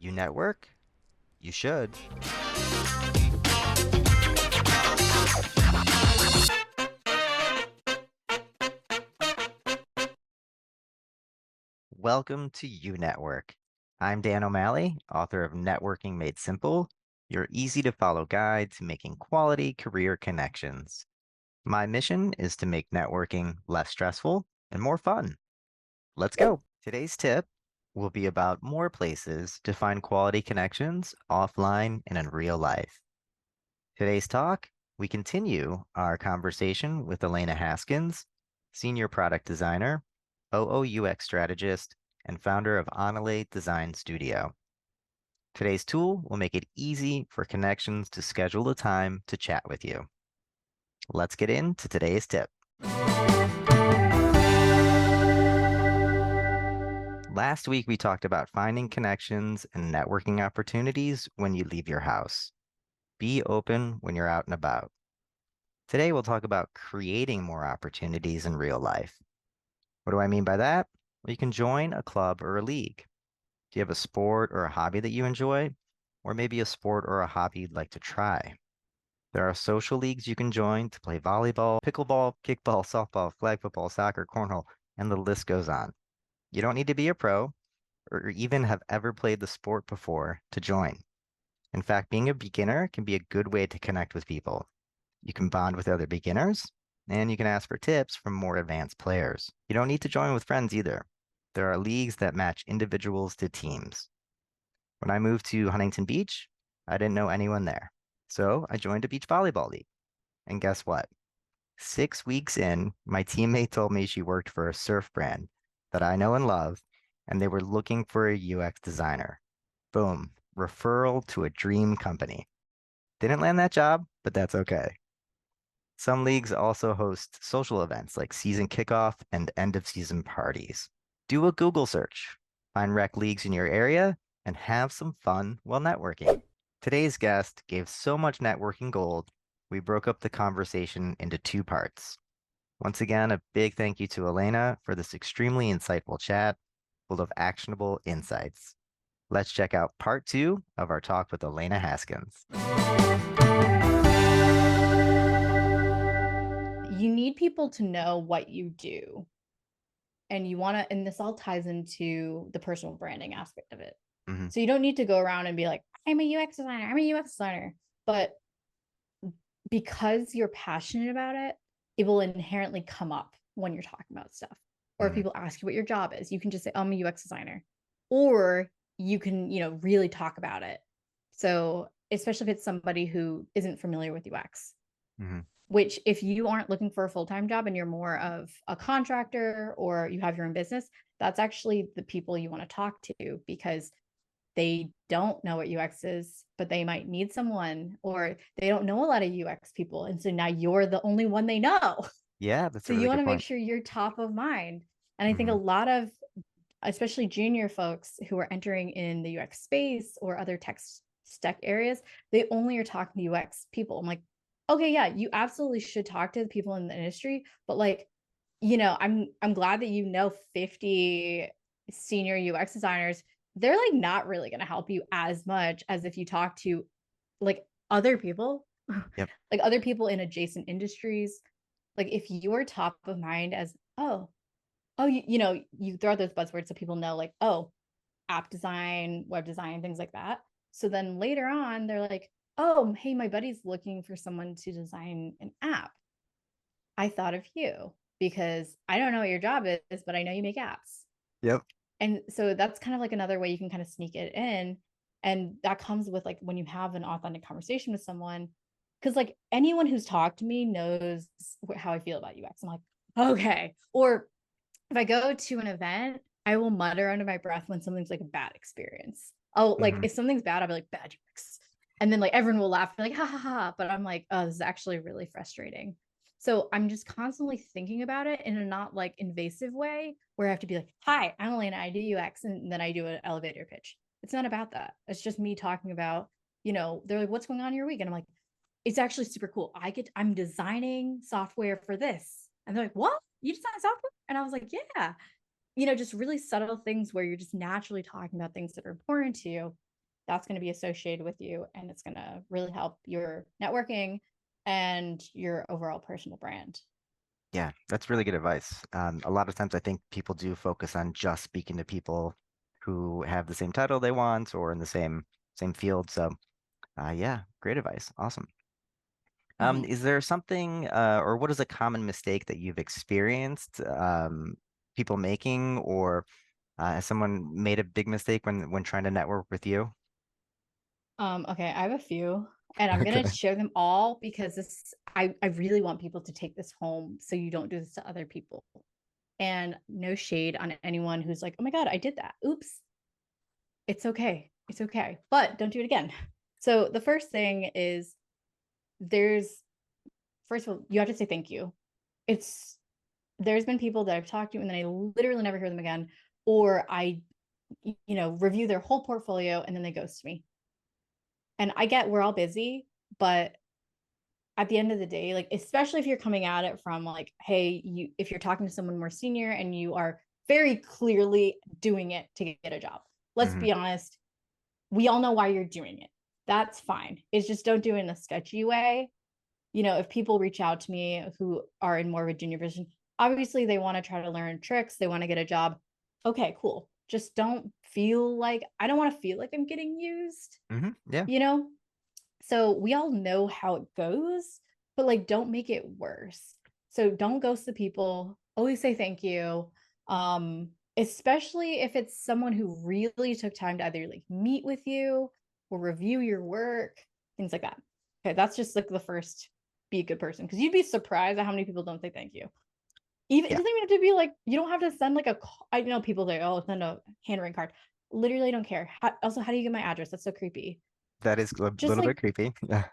You network? You should. Welcome to You Network. I'm Dan O'Malley, author of Networking Made Simple, your easy to follow guide to making quality career connections. My mission is to make networking less stressful and more fun. Let's go. Today's tip will be about more places to find quality connections offline and in real life. Today's talk, we continue our conversation with Elena Haskins, Senior Product Designer, OOUX Strategist, and founder of Anele Design Studio. Today's tool will make it easy for connections to schedule a time to chat with you. Let's get into today's tip. Last week, we talked about finding connections and networking opportunities when you leave your house. Be open when you're out and about. Today, we'll talk about creating more opportunities in real life. What do I mean by that? Well, you can join a club or a league. Do you have a sport or a hobby that you enjoy? Or maybe a sport or a hobby you'd like to try? There are social leagues you can join to play volleyball, pickleball, kickball, softball, flag football, soccer, cornhole, and the list goes on. You don't need to be a pro or even have ever played the sport before to join. In fact, being a beginner can be a good way to connect with people. You can bond with other beginners, and you can ask for tips from more advanced players. You don't need to join with friends either. There are leagues that match individuals to teams. When I moved to Huntington Beach, I didn't know anyone there. So I joined a beach volleyball league. And guess what? 6 weeks in, my teammate told me she worked for a surf brand that I know and love, and they were looking for a UX designer. Boom, referral to a dream company. Didn't land that job, but that's okay. Some leagues also host social events like season kickoff and end of season parties. Do a Google search, find rec leagues in your area, and have some fun while networking. Today's guest gave so much networking gold, we broke up the conversation into two parts. Once again, a big thank you to Elena for this extremely insightful chat full of actionable insights. Let's check out part 2 of our talk with Elena Haskins. You need people to know what you do. And you want to, and this all ties into the personal branding aspect of it. Mm-hmm. So you don't need to go around and be like, I'm a UX designer, I'm a UX designer. But because you're passionate about it, it will inherently come up when you're talking about stuff. Or if people ask you what your job is, you can just say, I'm a UX designer. Or you can, really talk about it. So especially if it's somebody who isn't familiar with UX. Mm-hmm. Which if you aren't looking for a full-time job and you're more of a contractor or you have your own business, that's actually the people you want to talk to because they don't know what UX is, but they might need someone, or they don't know a lot of UX people. And so now you're the only one they know. Yeah, that's So a you really want good to make point. sure you're top of mind. And I think a lot of, especially junior folks who are entering in the UX space or other tech areas, they only are talking to UX people. I'm like, okay, yeah, you absolutely should talk to the people in the industry, but like, I'm glad that 50 senior UX designers. They're like not really going to help you as much as if you talk to like other people, Yep. like other people in adjacent industries. Like if you're top of mind as, you throw out those buzzwords so people know, like, oh, app design, web design, things like that. So then later on, they're like, oh, hey, my buddy's looking for someone to design an app. I thought of you because I don't know what your job is, but I know you make apps. Yep. And so that's kind of like another way you can kind of sneak it in. And that comes with like when you have an authentic conversation with someone, because like anyone who's talked to me knows how I feel about UX. I'm like, okay. Or if I go to an event, I will mutter under my breath when something's like a bad experience. Oh, like if something's bad, I'll be like, bad UX. And then like everyone will laugh, and be like, ha ha ha. But I'm like, oh, this is actually really frustrating. So I'm just constantly thinking about it in a not like invasive way where I have to be like, hi, I'm Elena, I do UX, and then I do an elevator pitch. It's not about that. It's just me talking about, they're like, what's going on in your week? And I'm like, it's actually super cool. I'm designing software for this. And they're like, what? You design software? And I was like, yeah. Just really subtle things where you're just naturally talking about things that are important to you. that's going to be associated with you, and it's going to really help your networking and your overall personal brand. Yeah, that's really good advice. A lot of times I think people do focus on just speaking to people who have the same title they want or in the same field. So yeah, great advice. Awesome. Mm-hmm. Is there something or what is a common mistake that you've experienced people making, or has someone made a big mistake when trying to network with you? Okay, I have a few, and I'm gonna Okay. share them all because I really want people to take this home so you don't do this to other people. And no shade on anyone who's like, oh my God, I did that. Oops. It's okay. It's okay. But don't do it again. So the first thing is there's first of all, you have to say thank you. It's there's been people that I've talked to and then I literally never hear them again, or I, review their whole portfolio and then they ghost me. And I get we're all busy, but at the end of the day, like especially if you're coming at it from like, hey, if you're talking to someone more senior and you are very clearly doing it to get a job. Let's Hmm. be honest, we all know why you're doing it. That's fine. It's just don't do it in a sketchy way. If people reach out to me who are in more of a junior position, obviously they want to try to learn tricks, they want to get a job. Okay, cool. Just I don't want to feel like I'm getting used, Yeah, you know? So we all know how it goes, but like don't make it worse. So don't ghost the people. Always say thank you. Especially if it's someone who really took time to either like meet with you or review your work, things like that. Okay, that's just like the first be a good person because you'd be surprised at how many people don't say thank you. Even it yeah. doesn't even have to be like you don't have to send like I know people say, oh, send a handwritten card. Literally don't care. Also, how do you get my address? That's so creepy. That is a Just little bit like creepy. Yeah.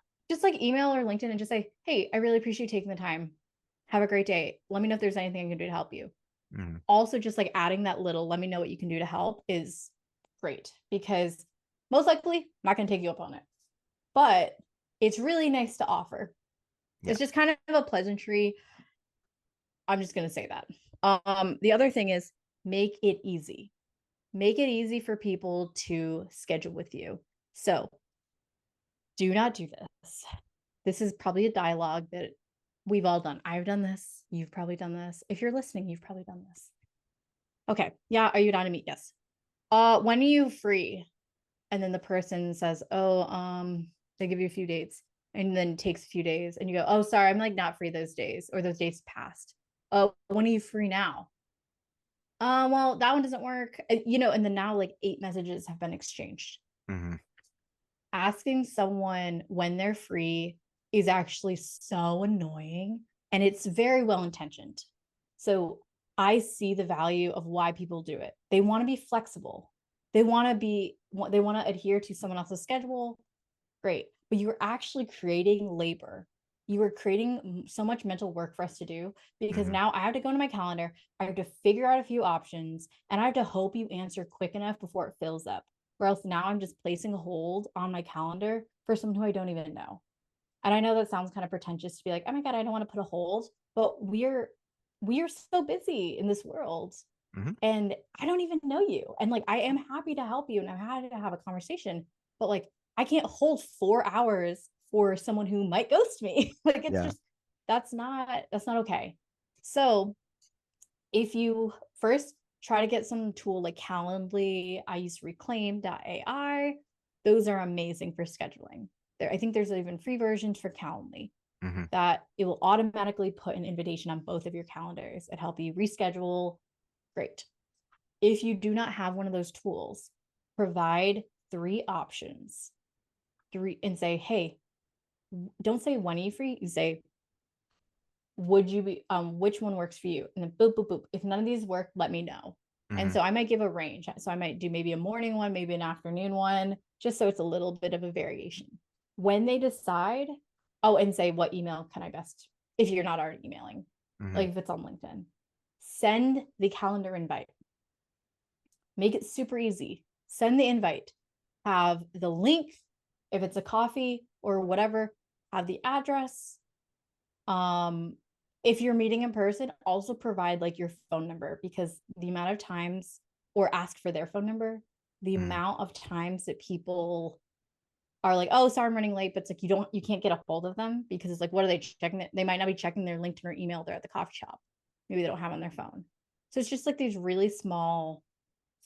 email or LinkedIn and just say, hey, I really appreciate you taking the time. Have a great day. Let me know if there's anything I can do to help you. Hmm. Also, just like adding that little, let me know what you can do to help is great because most likely I'm not going to take you up on it. But it's really nice to offer. Yeah. It's just kind of a pleasantry. I'm just going to say that. The other thing is make it easy. Make it easy for people to schedule with you. So do not do this. This is probably a dialogue that we've all done. I've done this. You've probably done this. If you're listening, you've probably done this. Okay. Yeah. Are you down to meet? Yes. When are you free? And then the person says, oh, they give you a few dates and then it takes a few days and you go, oh, sorry, I'm like not free those days or those days passed. Oh, when are you free now? Well, that one doesn't work. And then now like 8 messages have been exchanged. Hmm. Asking someone when they're free is actually so annoying and it's very well intentioned. So I see the value of why people do it. They want to be flexible. They want to adhere to someone else's schedule. Great. But you are actually creating labor. You are creating so much mental work for us to do because Hmm. now I have to go into my calendar. I have to figure out a few options and I have to hope you answer quick enough before it fills up. Or else now I'm just placing a hold on my calendar for someone who I don't even know. And I know that sounds kind of pretentious to be like, oh my God, I don't want to put a hold, but we are so busy in this world Hmm. and I don't even know you. And like, I am happy to help you and I'm happy to have a conversation, but like, I can't hold 4 hours for someone who might ghost me. Like, it's Yeah. just, that's not okay. So if you first try to get some tool like Calendly, I use reclaim.ai. Those are amazing for scheduling. I think there's even free versions for Calendly Hmm. that it will automatically put an invitation on both of your calendars and help you reschedule. Great. If you do not have one of those tools, provide 3 options. Three and say, hey, don't say when are you free? You say, would you be which one works for you? And then boop, boop, boop. If none of these work, let me know. And Hmm. so I might give a range. So I might do maybe a morning one, maybe an afternoon one, just so it's a little bit of a variation. When they decide, oh, and say what email can I best, if you're not already emailing, Hmm. like if it's on LinkedIn, send the calendar invite. Make it super easy. Send the invite. Have the link, if it's a coffee or whatever, have the address. Um, if you're meeting in person, also provide like your phone number because the amount of times or ask for their phone number the Hmm. amount of times that people are like, oh, sorry, I'm running late, but it's like you can't get a hold of them because it's like, what are they checking? They might not be checking their LinkedIn or email. They're at the coffee shop. Maybe they don't have on their phone. So it's just like these really small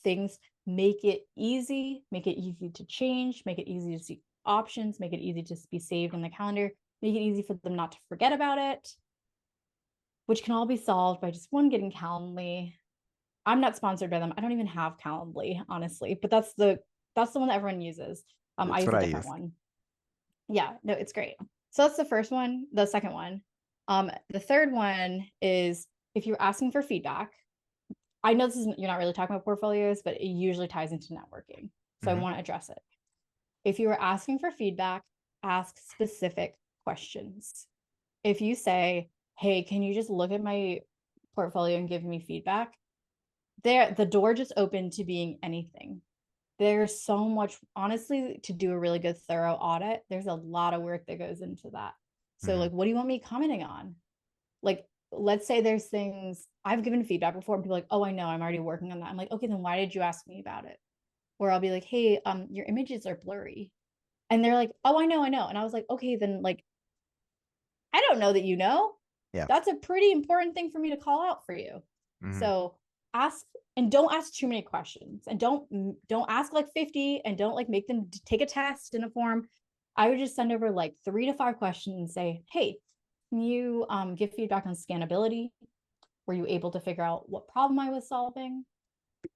things. Make it easy to change, make it easy to see options, make it easy to be saved in the calendar, make it easy for them not to forget about it, which can all be solved by just one, getting Calendly. I'm not sponsored by them. I don't even have Calendly, honestly, but that's the one that everyone uses. I That's use what a I different use. one. Yeah, no, it's great. So that's the first one. The second one, the third one is if you're asking for feedback. I know this isn't, you're not really talking about portfolios, but it usually ties into networking. So I Hmm. want to address it. If you are asking for feedback, ask specific questions. If you say, hey, can you just look at my portfolio and give me feedback? There, the door just opened to being anything. There's so much, honestly, to do a really good, thorough audit. There's a lot of work that goes into that. So, Hmm. like, what do you want me commenting on? Like, let's say there's things I've given feedback before, and people are like, oh, I know, I'm already working on that. I'm like, okay, then why did you ask me about it? Or I'll be like, hey, your images are blurry. And they're like, oh, I know, I know. And I was like, okay, then like, I don't know that you know. Yeah. That's a pretty important thing for me to call out for you. Hmm. So ask, and don't ask too many questions, and don't ask like 50, and don't like make them take a test in a form. I would just send over like 3 to 5 questions and say, hey, can you give feedback on scannability? Were you able to figure out what problem I was solving?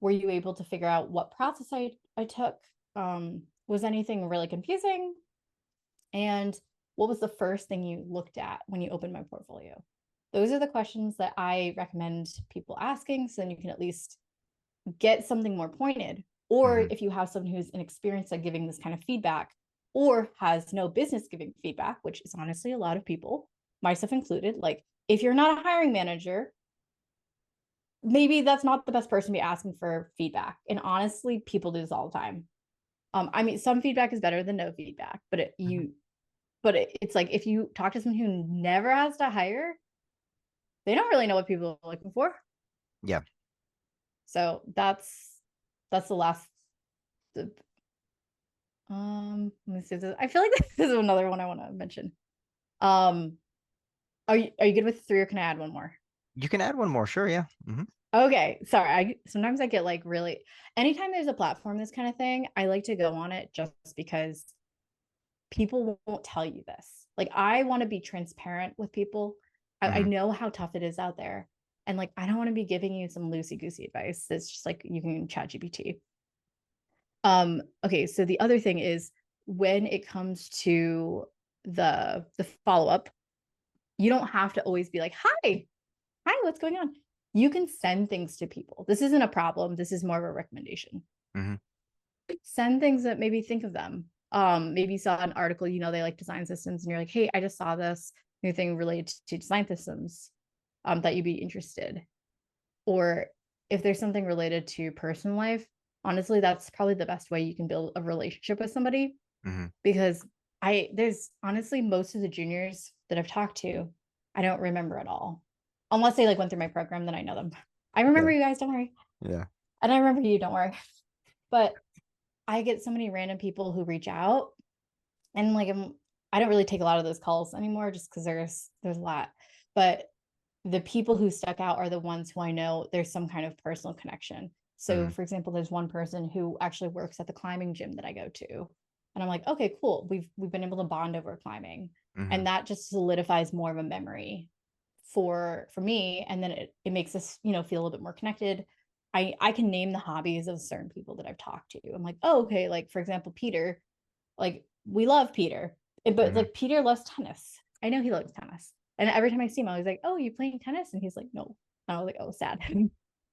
Were you able to figure out what process I took? Was anything really confusing? And what was the first thing you looked at when you opened my portfolio? Those are the questions that I recommend people asking. So then you can at least get something more pointed. Or Hmm. if you have someone who's inexperienced at giving this kind of feedback or has no business giving feedback, which is honestly a lot of people, myself included, like if you're not a hiring manager, maybe that's not the best person to be asking for feedback. And honestly, people do this all the time. I mean, some feedback is better than no feedback, but Hmm. it's like if you talk to someone who never has to hire, they don't really know what people are looking for. Yeah. So that's the last. The, let me see. I feel like this is another one I want to mention. Um, are you good with 3, or can I add one more? You can add one more. Sure. Yeah. Hmm. Okay, sorry. I sometimes I get like really anytime there's a platform this kind of thing, I like to go on it just because people won't tell you this. Like I want to be transparent with people. I Hmm. know how tough it is out there. And like I don't want to be giving you some loosey goosey advice. It's just like you can chat GPT. Okay, so the other thing is when it comes to the follow-up, you don't have to always be like, hi, what's going on? You can send things to people. This isn't a problem. This is more of a recommendation. Hmm. Send things that maybe think of them. Maybe you saw an article, they like design systems, and you're like, hey, I just saw this new thing related to design systems, that you'd be interested. Or if there's something related to personal life, honestly, that's probably the best way you can build a relationship with somebody Hmm. because there's honestly most of the juniors that I've talked to, I don't remember at all. Unless they like went through my program, then I know them. I remember Yeah. you guys, don't worry. Yeah. And I remember you, don't worry. But I get so many random people who reach out, and like I don't really take a lot of those calls anymore just because there's a lot. But the people who stuck out are the ones who I know there's some kind of personal connection. So Hmm. for example, there's one person who actually works at the climbing gym that I go to. And I'm like, okay, cool. We've been able to bond over climbing. Hmm. And that just solidifies more of a memory for me. And then it makes us, feel a little bit more connected. I can name the hobbies of certain people that I've talked to. I'm like, oh, okay, like for example, Peter, like we love Peter, but Hmm. like Peter loves tennis. I know he loves tennis. And every time I see him, I was like, oh, you playing tennis? And he's like, no. And I was like, oh, sad.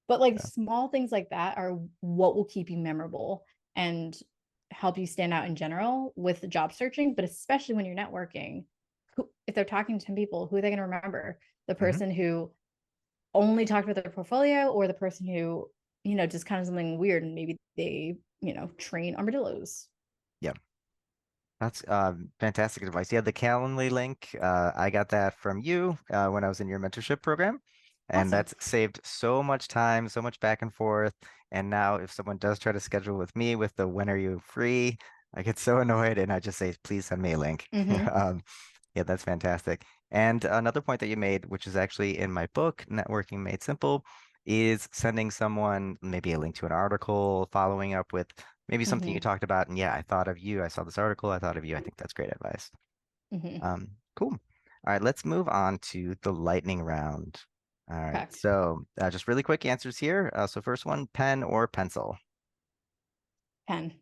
But like Yeah. small things like that are what will keep you memorable and help you stand out in general with job searching, but especially when you're networking. If they're talking to 10 people, who are they going to remember? The Hmm. person who only talked about their portfolio, or the person who, just kind of something weird and maybe they, train armadillos. Yeah. That's fantastic advice. Yeah, the Calendly link, I got that from you when I was in your mentorship program. And Awesome. that's saved so much time, so much back and forth. And now if someone does try to schedule with me with the when are you free, I get so annoyed and I just say, please send me a link. Mm-hmm. Yeah, that's fantastic. And another point that you made, which is actually in my book, Networking Made Simple, is sending someone maybe a link to an article, following up with maybe something Mm-hmm. you talked about. And yeah, I thought of you. I saw this article. I thought of you. I think that's great advice. Mm-hmm. Cool. All right, let's move on to the lightning round. All right, Okay. so just really quick answers here. So first one, pen or pencil? Pen.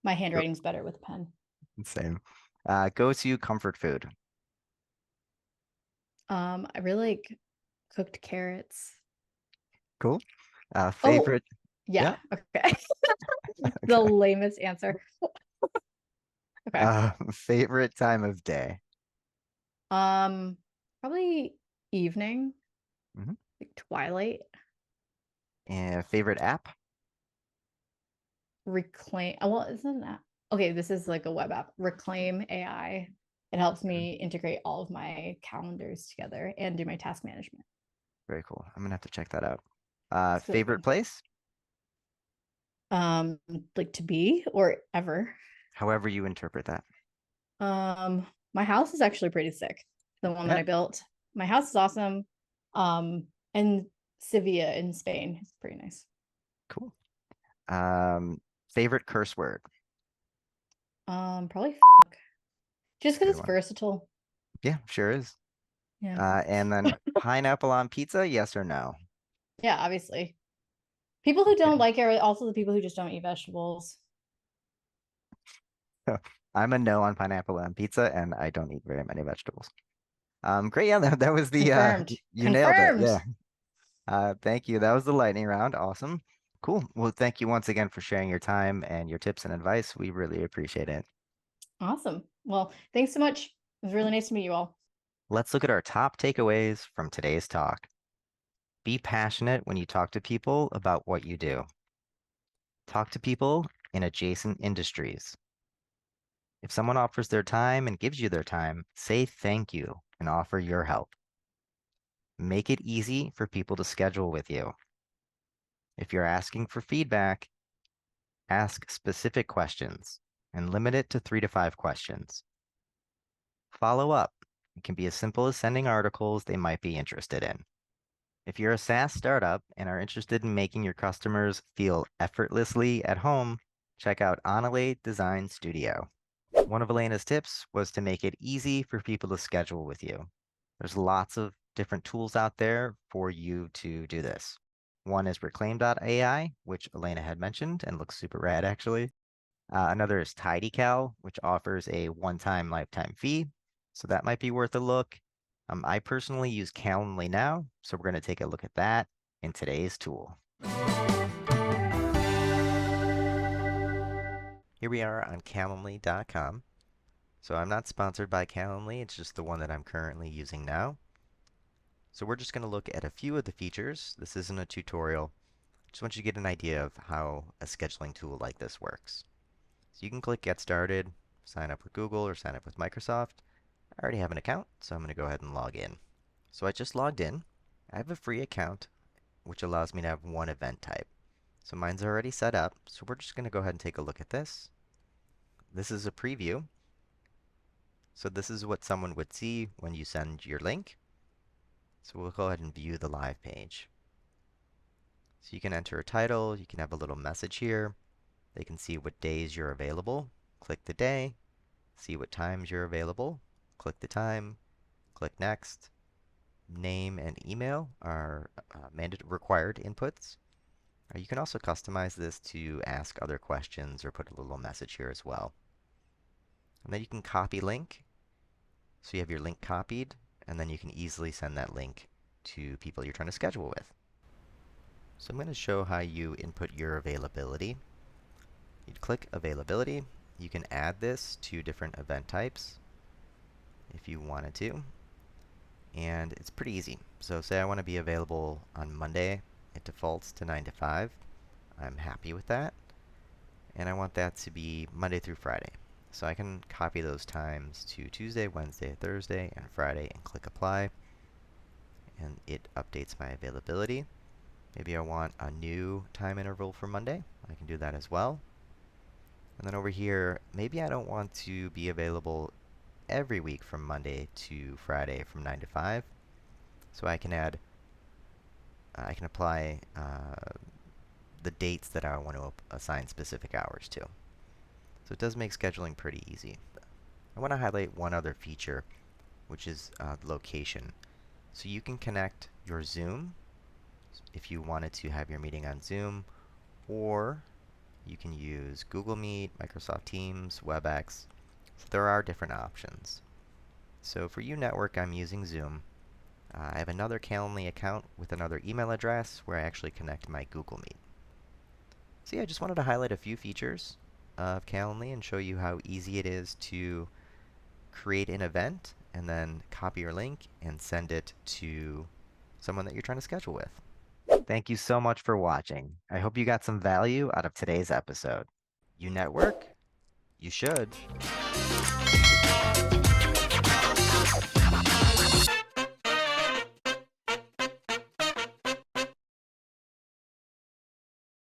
My Go- handwriting's better with a pen. Same. Go to comfort food. I really like cooked carrots. Cool. Oh, Favorite? yeah. Yeah. Okay. The Okay. lamest answer. Okay. Favorite time of day? Um, Probably evening, Hmm. like twilight. And favorite app? Reclaim. Well, isn't that okay? This is like a web app. Reclaim AI. It helps Mhm. me integrate all of my calendars together and do my task management. Very cool. I'm gonna have to check that out. It's really Favorite good. place? Um, like to be or ever. However you interpret that. My house is actually pretty sick. The one that Yeah, I built. My house is awesome. And Sevilla in Spain is pretty nice. cool. Favorite curse word? Probably just That's a good because it's one. versatile. Yeah, sure is. Yeah. And then pineapple on pizza, yes or no? Yeah, obviously. People who don't Okay. like it are also the people who just don't eat vegetables. I'm a no on pineapple on pizza, and I don't eat very many vegetables. Great. Yeah, that was the Confirmed. you nailed it. Confirmed. Yeah. Thank you. That was the lightning round. Awesome. Cool. Well, thank you once again for sharing your time and your tips and advice. We really appreciate it. Awesome. Well, thanks so much. It was really nice to meet you all. Let's look at our top takeaways from today's talk. Be passionate when you talk to people about what you do. Talk to people in adjacent industries. If someone offers their time and gives you their time, say thank you and offer your help. Make it easy for people to schedule with you. If you're asking for feedback, ask specific questions and limit it to 3 to 5 questions. Follow up. It can be as simple as sending articles they might be interested in. If you're a SaaS startup and are interested in making your customers feel effortlessly at home, check out Anele Design Studio. One of Elena's tips was to make it easy for people to schedule with you. There's lots of different tools out there for you to do this. One is reclaim.ai, which Elena had mentioned and looks super rad actually. Another is TidyCal, which offers a one-time lifetime fee. So that might be worth a look. I personally use Calendly now, so we're going to take a look at that in today's tool. Here we are on Calendly.com. So I'm not sponsored by Calendly, it's just the one that I'm currently using now. So we're just going to look at a few of the features. This isn't a tutorial. Just want you to get an idea of how a scheduling tool like this works. So you can click Get Started, sign up with Google or sign up with Microsoft. I already have an account, so I'm going to go ahead and log in. So I just logged in. I have a free account, which allows me to have one event type. So mine's already set up, so we're just going to go ahead and take a look at this. This is a preview. So this is what someone would see when you send your link. So we'll go ahead and view the live page. So you can enter a title, you can have a little message here. They can see what days you're available. Click the day, see what times you're available. Click the time, click next. Name and email are required inputs. You can also customize this to ask other questions or put a little message here as well. And then you can copy link. So you have your link copied, and then you can easily send that link to people you're trying to schedule with. So I'm going to show how you input your availability. You'd click availability. You can add this to different event types if you wanted to. And it's pretty easy. So say I want to be available on Monday. It defaults to 9 to 5. I'm happy with that. And I want that to be Monday through Friday. So I can copy those times to Tuesday, Wednesday, Thursday, and Friday and click apply. And it updates my availability. Maybe I want a new time interval for Monday. I can do that as well. And then over here, maybe I don't want to be available every week from Monday to Friday from 9 to 5. So I can apply the dates that I want to assign specific hours to. So it does make scheduling pretty easy. I want to highlight one other feature, which is location. So you can connect your Zoom if you wanted to have your meeting on Zoom, or you can use Google Meet, Microsoft Teams, WebEx. So there are different options. So for UNetwork, I'm using Zoom. I have another Calendly account with another email address where I actually connect my Google Meet. So yeah, I just wanted to highlight a few features of Calendly and show you how easy it is to create an event and then copy your link and send it to someone that you're trying to schedule with. Thank you so much for watching. I hope you got some value out of today's episode. You network? You should.